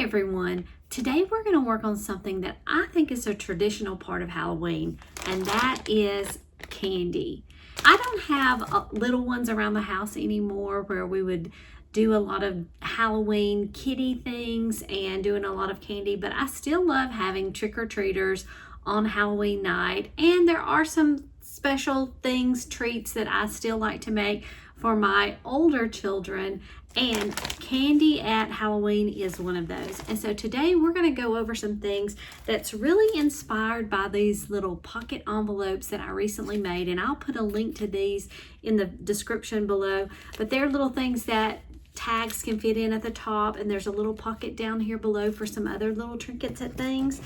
Hi everyone. Today we're going to work on something that I think is a traditional part of Halloween, and that is candy. I don't have little ones around the house anymore where we would do a lot of Halloween kitty things and doing a lot of candy, but I still love having trick-or-treaters on Halloween night, and there are some special things, treats that I still like to make for my older children, and candy at Halloween is one of those. And so today we're going to go over some things that's really inspired by these little pocket envelopes that I recently made, and I'll put a link to these in the description below. But they're little things that tags can fit in at the top, and there's a little pocket down here below for some other little trinkets and things.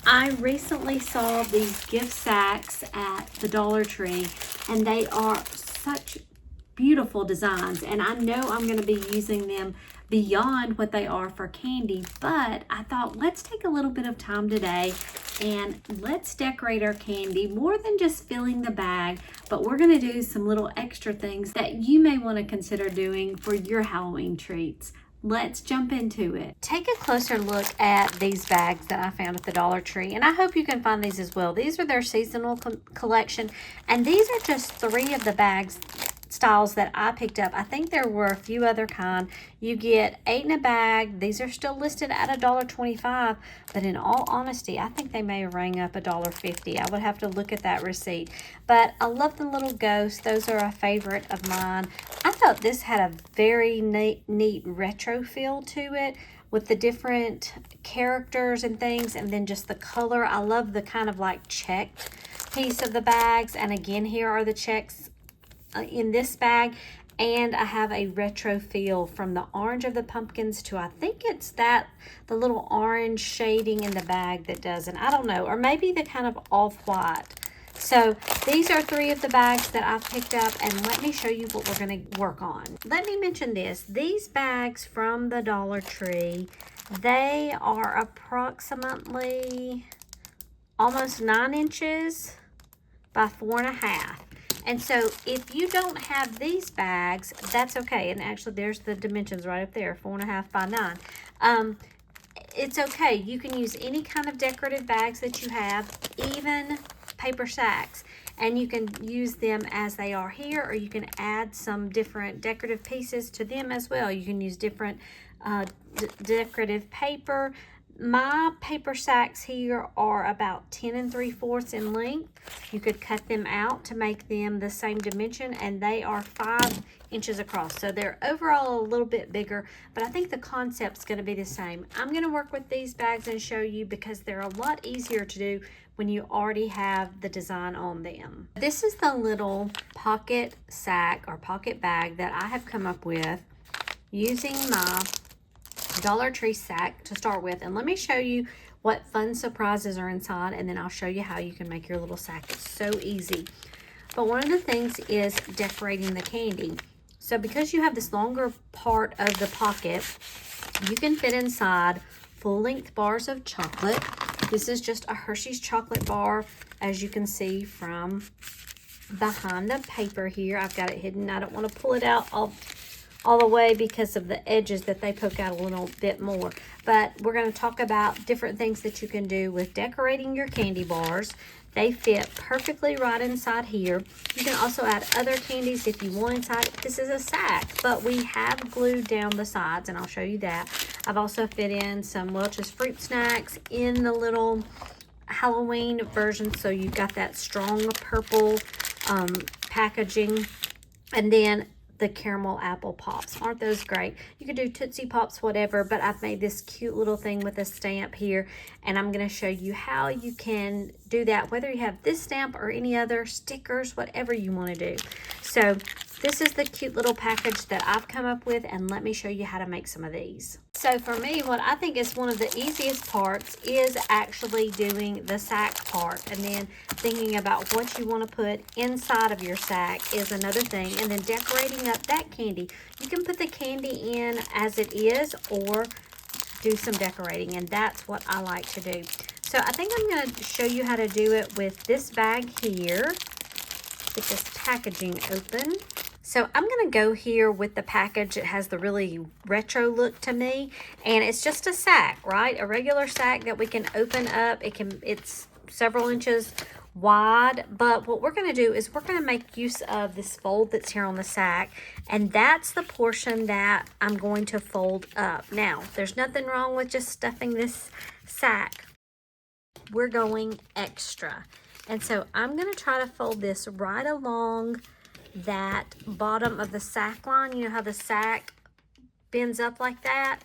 I recently saw these gift sacks at the Dollar Tree, and they are such beautiful designs, and I know I'm going to be using them beyond what they are for candy, but I thought let's take a little bit of time today and let's decorate our candy more than just filling the bag, but we're going to do some little extra things that you may want to consider doing for your Halloween treats. Let's jump into it. Take a closer look at these bags that I found at the Dollar Tree, and I hope you can find these as well. These are their seasonal collection, and these are just 3 of the bags styles that I picked up. I think there were a few other kind. You get 8 in a bag. These are still listed at $1.25, but in all honesty, I think they may have rang up $1.50. I would have to look at that receipt. But I love the little ghosts. Those are a favorite of mine. I thought this had a very neat retro feel to it with the different characters and things, and then just the color. I love the kind of like checked piece of the bags, and again, here are the checks in this bag, and I have a retro feel from the orange of the pumpkins to, I think it's that the little orange shading in the bag that does it. I don't know, or maybe the kind of off-white. So these are 3 of the bags that I've picked up, and let me show you what we're going to work on. Let me mention this. These bags from the Dollar Tree, they are approximately almost 9 inches by 4.5. And so if you don't have these bags, that's okay. And actually, there's the dimensions right up there, 4.5 by 9. It's okay. You can use any kind of decorative bags that you have, even paper sacks. And you can use them as they are here, or you can add some different decorative pieces to them as well. You can use different decorative paper. My paper sacks here are about 10 3/4 in length. You could cut them out to make them the same dimension, and they are 5 inches across. So they're overall a little bit bigger, but I think the concept's going to be the same. I'm going to work with these bags and show you because they're a lot easier to do when you already have the design on them. This is the little pocket sack or pocket bag that I have come up with using my Dollar Tree sack to start with, and let me show you what fun surprises are inside, and then I'll show you how you can make your little sack. It's so easy. But one of the things is decorating the candy. So because you have this longer part of the pocket, you can fit inside full-length bars of chocolate. This is just a Hershey's chocolate bar, as you can see from behind the paper here. I've got it hidden. I don't want to pull it out all the way because of the edges that they poke out a little bit more. But we're going to talk about different things that you can do with decorating your candy bars. They fit perfectly right inside here. You can also add other candies if you want inside. This is a sack, but we have glued down the sides, and I'll show you that. I've also fit in some Welch's fruit snacks in the little Halloween version, so you've got that strong purple packaging. And then the caramel apple pops. Aren't those great? You could do Tootsie Pops, whatever, but I've made this cute little thing with a stamp here, and I'm going to show you how you can do that, whether you have this stamp or any other stickers, whatever you want to do. So this is the cute little package that I've come up with, and let me show you how to make some of these. So for me, what I think is one of the easiest parts is actually doing the sack part, and then thinking about what you want to put inside of your sack is another thing, and then decorating up that candy. You can put the candy in as it is or do some decorating, and that's what I like to do. So I think I'm going to show you how to do it with this bag here. Get this packaging open. So I'm going to go here with the package. It has the really retro look to me, and it's just a sack, right? A regular sack that we can open up. It's several inches wide, but what we're going to do is we're going to make use of this fold that's here on the sack, and that's the portion that I'm going to fold up. Now, there's nothing wrong with just stuffing this sack. We're going extra, and so I'm going to try to fold this right along that bottom of the sack line. You know how the sack bends up like that?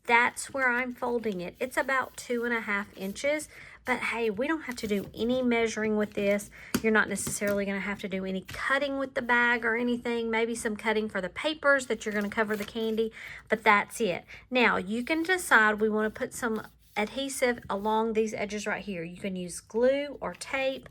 That's where I'm folding it. It's about 2.5 inches, but hey, we don't have to do any measuring with this. You're not necessarily going to have to do any cutting with the bag or anything. Maybe some cutting for the papers that you're going to cover the candy, but that's it. Now, you can decide we want to put some adhesive along these edges right here. You can use glue or tape.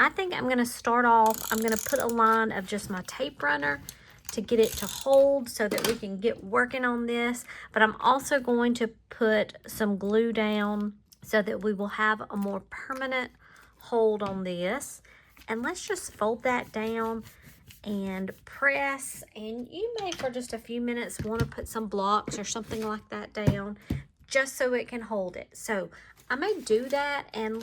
I think I'm going to start off, I'm going to put a line of just my tape runner to get it to hold so that we can get working on this. But I'm also going to put some glue down so that we will have a more permanent hold on this. And let's just fold that down and press. And you may, for just a few minutes, want to put some blocks or something like that down just so it can hold it. So I may do that, and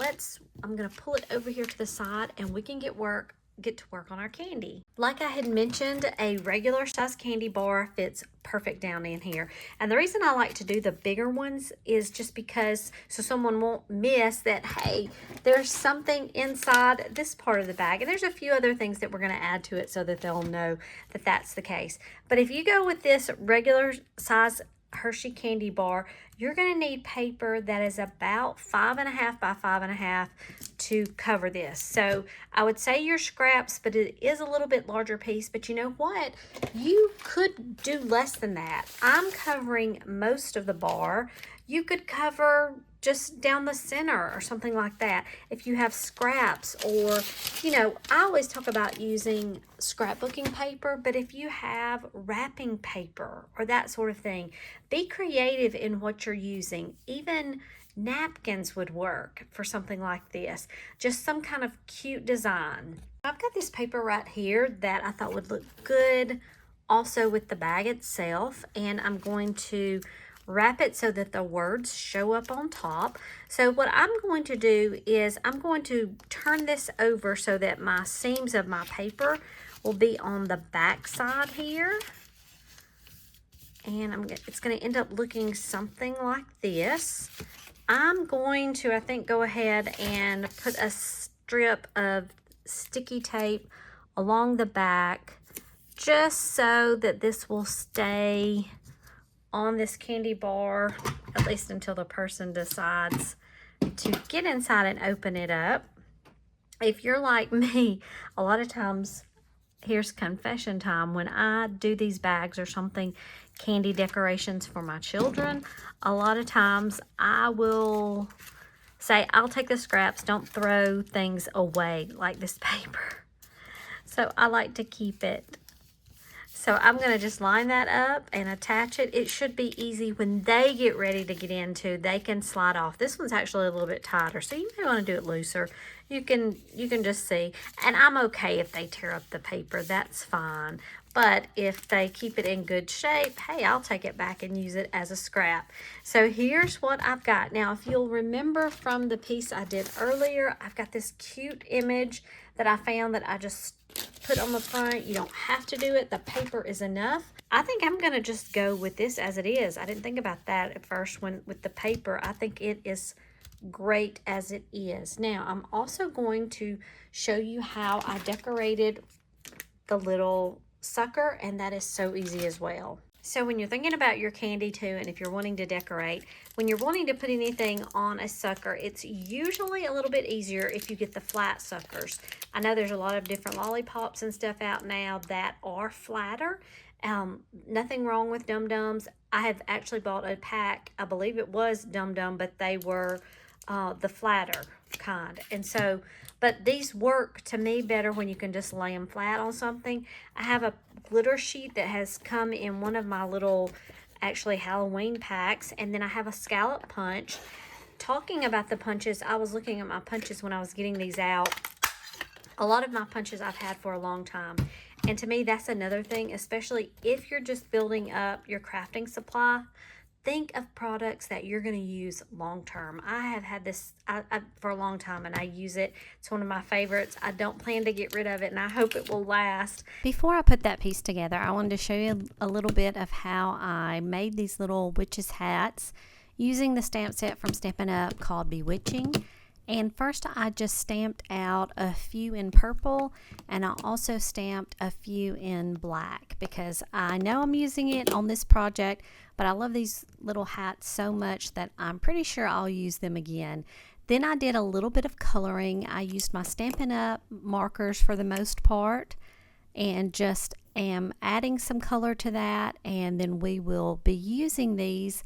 I'm going to pull it over here to the side, and we can get to work on our candy. Like I had mentioned, a regular size candy bar fits perfect down in here. And the reason I like to do the bigger ones is just because, so someone won't miss that, hey, there's something inside this part of the bag. And there's a few other things that we're going to add to it so that they'll know that that's the case. But if you go with this regular size Hershey candy bar, you're going to need paper that is about 5.5 by 5.5 to cover this. So I would say your scraps, but it is a little bit larger piece. But you know what? You could do less than that. I'm covering most of the bar. You could cover just down the center or something like that. If you have scraps, or, you know, I always talk about using scrapbooking paper, but if you have wrapping paper or that sort of thing, be creative in what you're using. Even napkins would work for something like this. Just some kind of cute design. I've got this paper right here that I thought would look good also with the bag itself, and I'm going to wrap it so that the words show up on top. So what I'm going to do is I'm going to turn this over so that my seams of my paper will be on the back side here. And it's going to end up looking something like this. I'm going to, I think, go ahead and put a strip of sticky tape along the back just so that this will stay on this candy bar, at least until the person decides to get inside and open it up. If you're like me, a lot of times, here's confession time, when I do these bags or something, candy decorations for my children, a lot of times I will say, I'll take the scraps, don't throw things away like this paper. So I like to keep it. So I'm going to just line that up and attach it. It should be easy when they get ready to get into. They can slide off. This one's actually a little bit tighter, so you may want to do it looser. You can just see. And I'm okay if they tear up the paper. That's fine. But if they keep it in good shape, hey, I'll take it back and use it as a scrap. So here's what I've got. Now, if you'll remember from the piece I did earlier, I've got this cute image that I found that I just put on the front. You don't have to do it. The paper is enough. I think I'm going to just go with this as it is. I didn't think about that at first with the paper. I think it is great as it is. Now, I'm also going to show you how I decorated the little sucker, and that is so easy as well. So when you're thinking about your candy too, and if you're wanting to decorate, when you're wanting to put anything on a sucker, it's usually a little bit easier if you get the flat suckers. I know there's a lot of different lollipops and stuff out now that are flatter. Nothing wrong with Dum Dums. I have actually bought a pack, I believe it was Dum Dum, but they were the flatter kind. And so, but these work to me better when you can just lay them flat on something. I have a glitter sheet that has come in one of my little, actually, Halloween packs, and then I have a scallop punch. Talking about the punches, I was looking at my punches when I was getting these out. A lot of my punches I've had for a long time, And to me, that's another thing, especially if you're just building up your crafting supply. Think of products that you're going to use long term. I have had this for a long time and I use it. It's one of my favorites. I don't plan to get rid of it and I hope it will last. Before I put that piece together, I wanted to show you a little bit of how I made these little witches hats using the stamp set from Stampin' Up! Called Bewitching. And first I just stamped out a few in purple and I also stamped a few in black because I know I'm using it on this project, but I love these little hats so much that I'm pretty sure I'll use them again. Then I did a little bit of coloring. I used my Stampin' Up! Markers for the most part and just am adding some color to that, and then we will be using these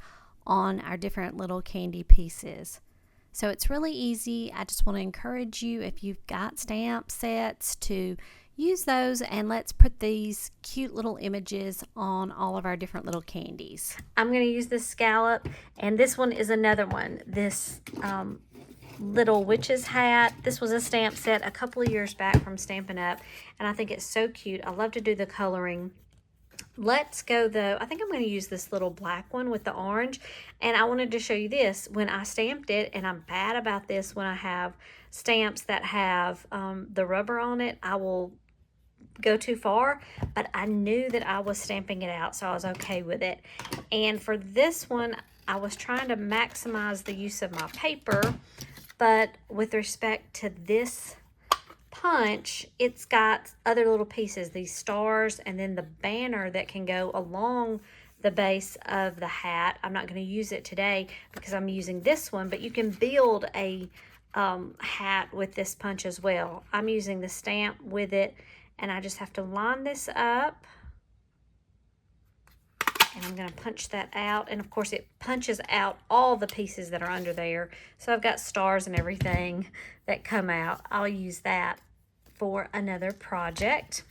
on our different little candy pieces. So it's really easy. I just want to encourage you, if you've got stamp sets, to use those, and let's put these cute little images on all of our different little candies. I'm going to use this scallop, and this one is another one. This little witch's hat. This was a stamp set a couple of years back from Stampin' Up, and I think it's so cute. I love to do the coloring. Let's go though. I think I'm going to use this little black one with the orange, and I wanted to show you this when I stamped it. And I'm bad about this when I have stamps that have the rubber on it. I will go too far, but I knew that I was stamping it out, so I was okay with it. And for this one, I was trying to maximize the use of my paper, but with respect to this punch, it's got other little pieces, these stars, and then the banner that can go along the base of the hat. I'm not going to use it today because I'm using this one, but you can build a hat with this punch as well. I'm using the stamp with it, and I just have to line this up, and I'm going to punch that out. And of course it punches out all the pieces that are under there, so I've got stars and everything that come out. I'll use that for another project.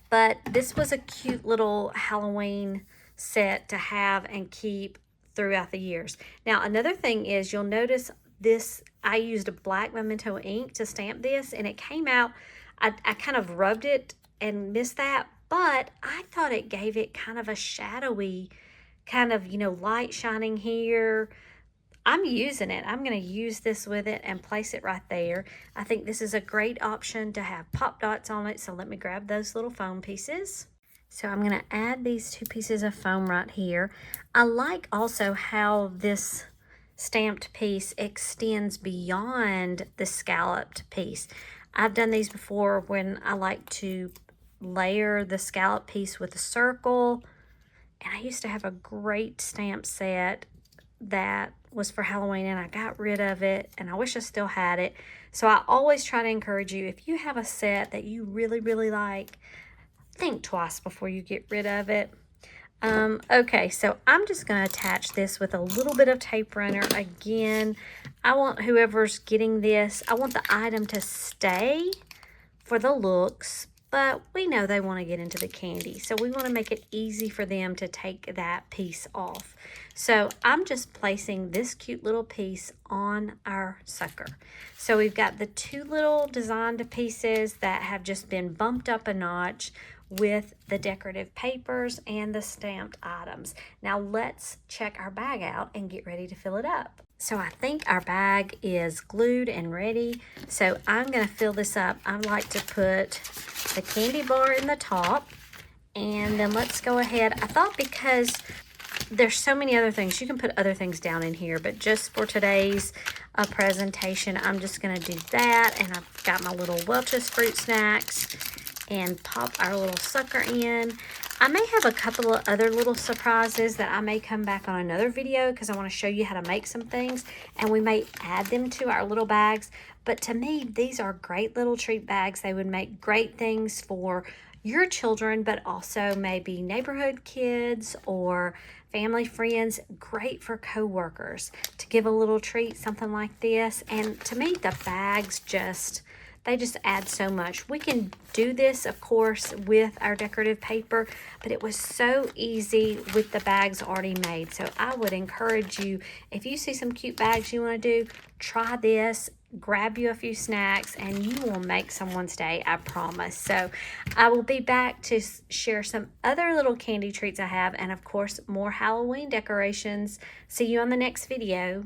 But this was a cute little Halloween set to have and keep throughout the years. Now another thing is, you'll notice this, I used a black memento ink to stamp this, and it came out, I kind of rubbed it and missed that, but I thought it gave it kind of a shadowy kind of, you know, light shining here. I'm using it. I'm going to use this with it and place it right there. I think this is a great option to have pop dots on it. So let me grab those little foam pieces. So I'm going to add these 2 pieces of foam right here. I like also how this stamped piece extends beyond the scalloped piece. I've done these before when I like to layer the scallop piece with a circle. And I used to have a great stamp set that was for Halloween, and I got rid of it, and I wish I still had it. So I always try to encourage you, if you have a set that you really, really like, think twice before you get rid of it. Okay, so I'm just going to attach this with a little bit of tape runner. Again, I want whoever's getting this, I want the item to stay for the looks, but we know they want to get into the candy, so we want to make it easy for them to take that piece off. So I'm just placing this cute little piece on our sucker. So we've got the 2 little designed pieces that have just been bumped up a notch with the decorative papers and the stamped items. Now let's check our bag out and get ready to fill it up. So I think our bag is glued and ready. So I'm going to fill this up. I like to put the candy bar in the top, and then let's go ahead. I thought because there's so many other things, you can put other things down in here, but just for today's presentation, I'm just going to do that. And I've got my little Welch's fruit snacks and pop our little sucker in. I may have a couple of other little surprises that I may come back on another video because I want to show you how to make some things, and we may add them to our little bags. But to me, these are great little treat bags. They would make great things for your children, but also maybe neighborhood kids or family friends. Great for co-workers to give a little treat, something like this. And to me, the bags they just add so much. We can do this, of course, with our decorative paper, but it was so easy with the bags already made. So I would encourage you, if you see some cute bags you want to do, try this. grab you a few snacks, and you will make someone's day, I promise. So I will be back to share some other little candy treats I have, and of course more Halloween decorations. See you on the next video.